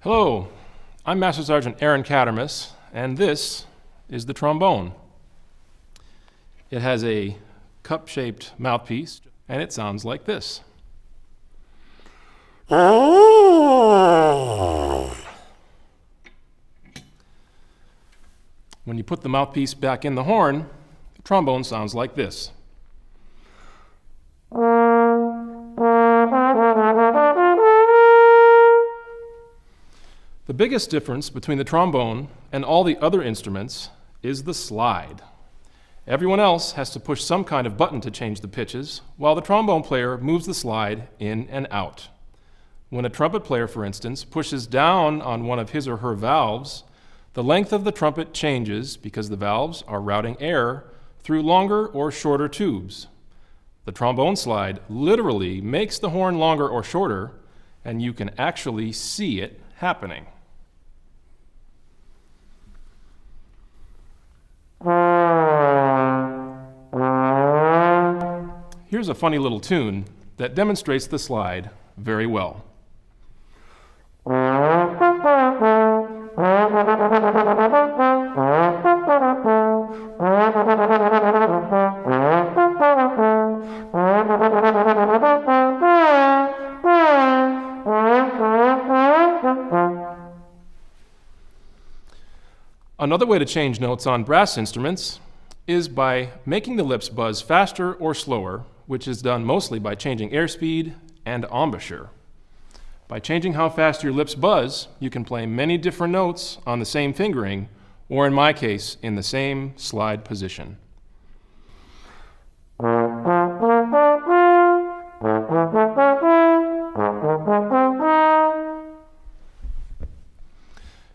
Hello, I'm Master Sergeant Aaron Cattermas, and this is the trombone. It has a cup-shaped mouthpiece, and it sounds like this. When you put the mouthpiece back in the horn, the trombone sounds like this. The biggest difference between the trombone and all the other instruments is the slide. Everyone else has to push some kind of button to change the pitches, while the trombone player moves the slide in and out. When a trumpet player, for instance, pushes down on one of his or her valves, the length of the trumpet changes because the valves are routing air through longer or shorter tubes. The trombone slide literally makes the horn longer or shorter, and you can actually see it happening. Here's a funny little tune that demonstrates the slide very well. Another way to change notes on brass instruments is by making the lips buzz faster or slower, which is done mostly by changing airspeed and embouchure. By changing how fast your lips buzz, you can play many different notes on the same fingering, or in my case, in the same slide position.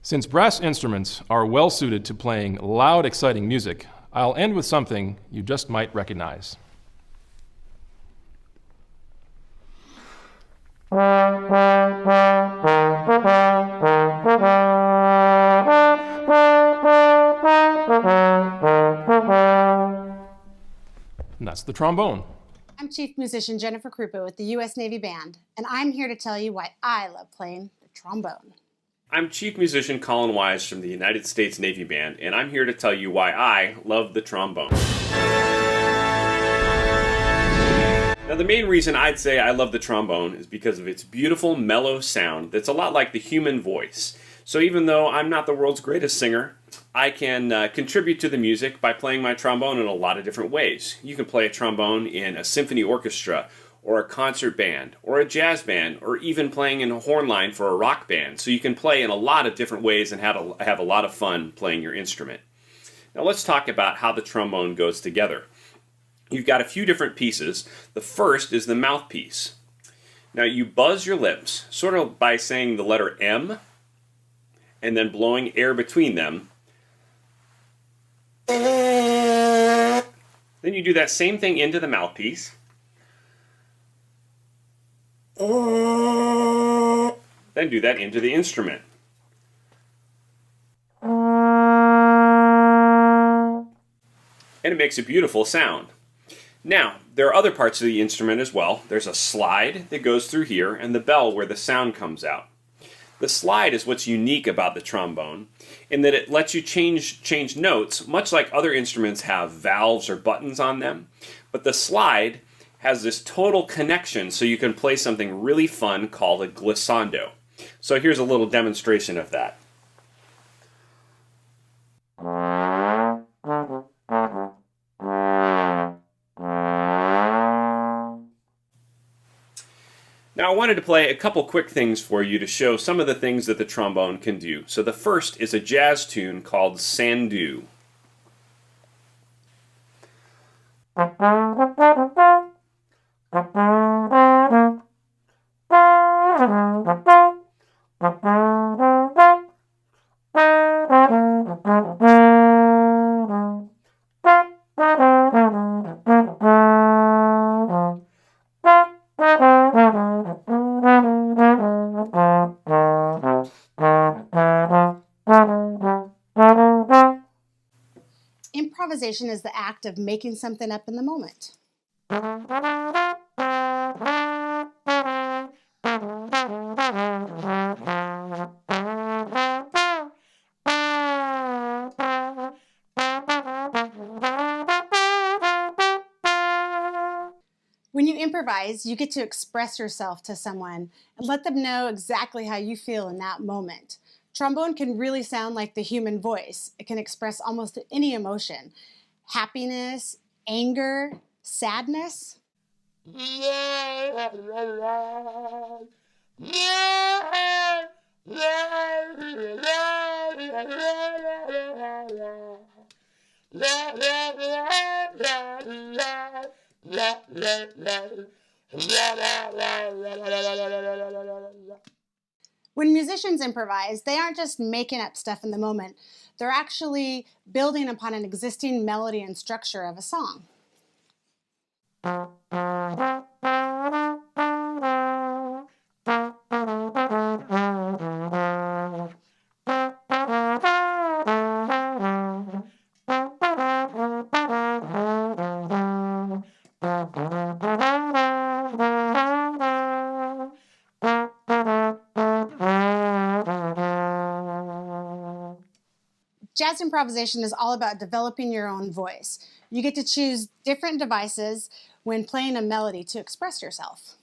Since brass instruments are well suited to playing loud, exciting music, I'll end with something you just might recognize. And that's the trombone. I'm Chief Musician Jennifer Krupa with the U.S. Navy Band, and I'm here to tell you why I love playing the trombone. I'm Chief Musician Colin Wise from the United States Navy Band, and I'm here to tell you why I love the trombone. Now, the main reason I'd say I love the trombone is because of its beautiful, mellow sound that's a lot like the human voice. So even though I'm not the world's greatest singer, I can contribute to the music by playing my trombone in a lot of different ways. You can play a trombone in a symphony orchestra, or a concert band, or a jazz band, or even playing in a horn line for a rock band. So you can play in a lot of different ways and have a lot of fun playing your instrument. Now let's talk about how the trombone goes together. You've got a few different pieces. The first is the mouthpiece. Now you buzz your lips, sort of by saying the letter M, and then blowing air between them. Then you do that same thing into the mouthpiece. Then do that into the instrument. And it makes a beautiful sound. Now, there are other parts of the instrument as well. There's a slide that goes through here and the bell where the sound comes out. The slide is what's unique about the trombone in that it lets you change notes, much like other instruments have valves or buttons on them. But the slide has this total connection so you can play something really fun called a glissando. So here's a little demonstration of that. Now I wanted to play a couple quick things for you to show some of the things that the trombone can do. So the first is a jazz tune called Sandu. Improvisation is the act of making something up in the moment. improvise, you get to express yourself to someone and let them know exactly how you feel in that moment. Trombone can really sound like the human voice. It can express almost any emotion: happiness, anger, sadness. When musicians improvise, they aren't just making up stuff in the moment. They're actually building upon an existing melody and structure of a song. Jazz improvisation is all about developing your own voice. You get to choose different devices when playing a melody to express yourself.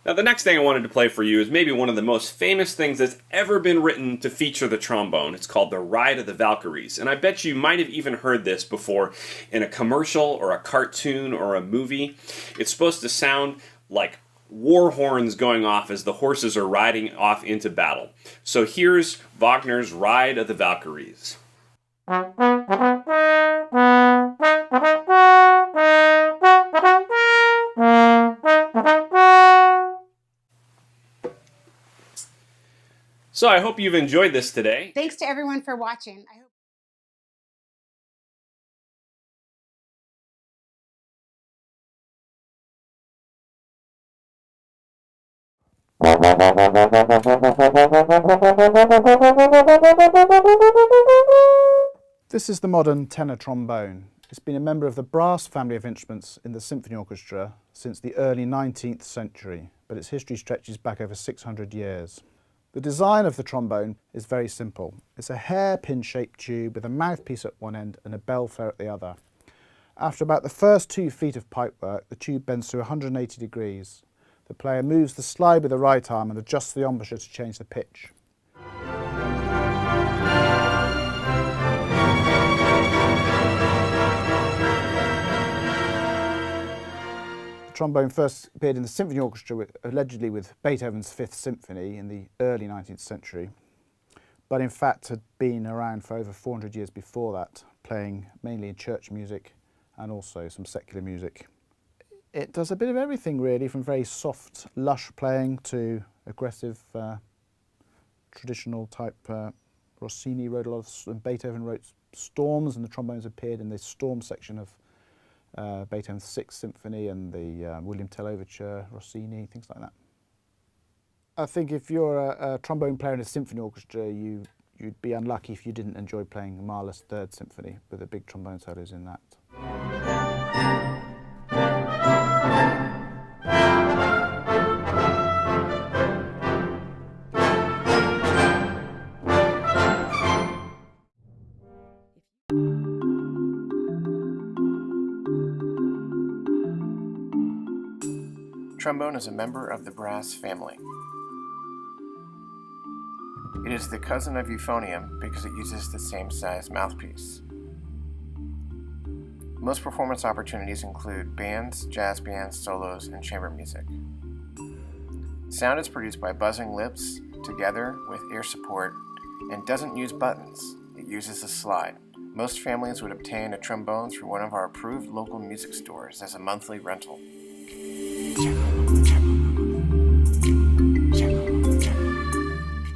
Now, the next thing I wanted to play for you is maybe one of the most famous things that's ever been written to feature the trombone. It's called The Ride of the Valkyries, and I bet you might have even heard this before in a commercial or a cartoon or a movie. It's supposed to sound like war horns going off as the horses are riding off into battle. So here's Wagner's Ride of the Valkyries. So I hope you've enjoyed this today. Thanks to everyone for watching. I hope This is the modern tenor trombone. It's been a member of the brass family of instruments in the symphony orchestra since the early 19th century, but its history stretches back over 600 years. The design of the trombone is very simple. It's a hairpin shaped tube with a mouthpiece at one end and a bell flare at the other. After about the first 2 feet of pipework, the tube bends to 180 degrees. The player moves the slide with the right arm and adjusts the embouchure to change the pitch. The trombone first appeared in the symphony orchestra allegedly with Beethoven's Fifth Symphony in the early 19th century, but in fact had been around for over 400 years before that, playing mainly in church music and also some secular music. It does a bit of everything really, from very soft, lush playing to aggressive, traditional type. Rossini wrote a lot of, and Beethoven wrote storms, and the trombones appeared in the storm section of Beethoven's Sixth Symphony and the William Tell Overture, Rossini, things like that. I think if you're a trombone player in a symphony orchestra, you'd be unlucky if you didn't enjoy playing Mahler's Third Symphony with the big trombone solos in that. Trombone is a member of the brass family. It is the cousin of euphonium because it uses the same size mouthpiece. Most performance opportunities include bands, jazz bands, solos, and chamber music. Sound is produced by buzzing lips together with ear support and doesn't use buttons. It uses a slide. Most families would obtain a trombone through one of our approved local music stores as a monthly rental.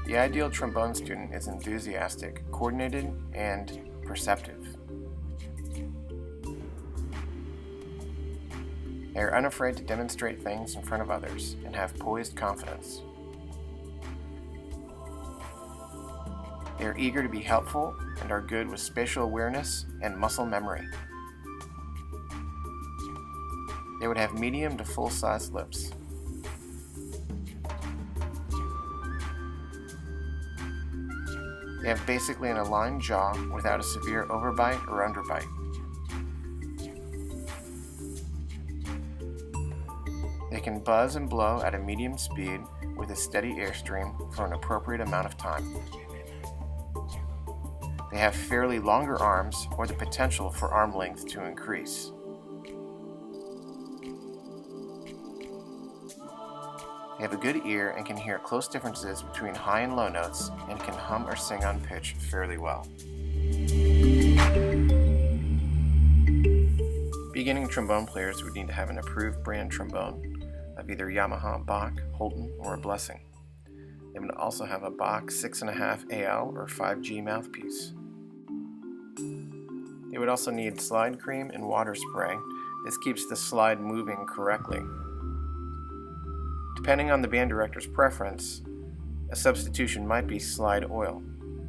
The ideal trombone student is enthusiastic, coordinated, and perceptive. They are unafraid to demonstrate things in front of others and have poised confidence. They are eager to be helpful and are good with spatial awareness and muscle memory. They would have medium to full-size lips. They have basically an aligned jaw without a severe overbite or underbite. They can buzz and blow at a medium speed with a steady airstream for an appropriate amount of time. They have fairly longer arms or the potential for arm length to increase. They have a good ear and can hear close differences between high and low notes and can hum or sing on pitch fairly well. Beginning trombone players would need to have an approved brand trombone of either Yamaha, Bach, Holton, or a Blessing. They would also have a Bach 6.5 AL or 5G mouthpiece. They would also need slide cream and water spray. This keeps the slide moving correctly. Depending on the band director's preference, a substitution might be slide oil.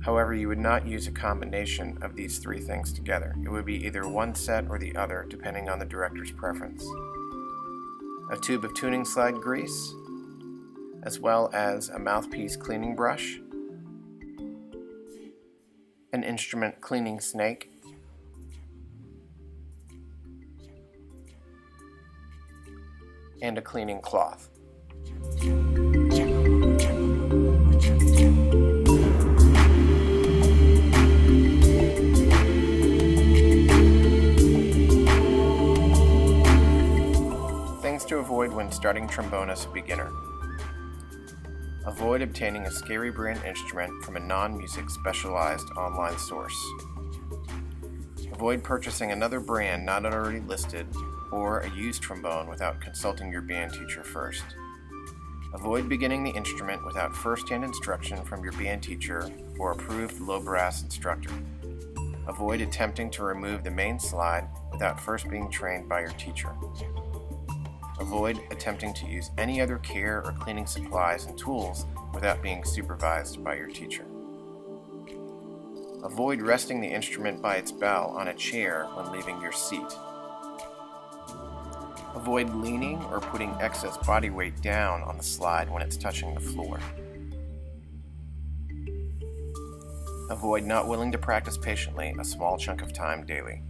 However, you would not use a combination of these three things together. It would be either one set or the other, depending on the director's preference. A tube of tuning slide grease, as well as a mouthpiece cleaning brush, an instrument cleaning snake, and a cleaning cloth. Things to avoid when starting trombone as a beginner. Avoid obtaining a scary brand instrument from a non-music specialized online source. Avoid purchasing another brand not already listed or a used trombone without consulting your band teacher first. Avoid beginning the instrument without first-hand instruction from your band teacher or approved low brass instructor. Avoid attempting to remove the main slide without first being trained by your teacher. Avoid attempting to use any other care or cleaning supplies and tools without being supervised by your teacher. Avoid resting the instrument by its bell on a chair when leaving your seat. Avoid leaning or putting excess body weight down on the slide when it's touching the floor. Avoid not willing to practice patiently a small chunk of time daily.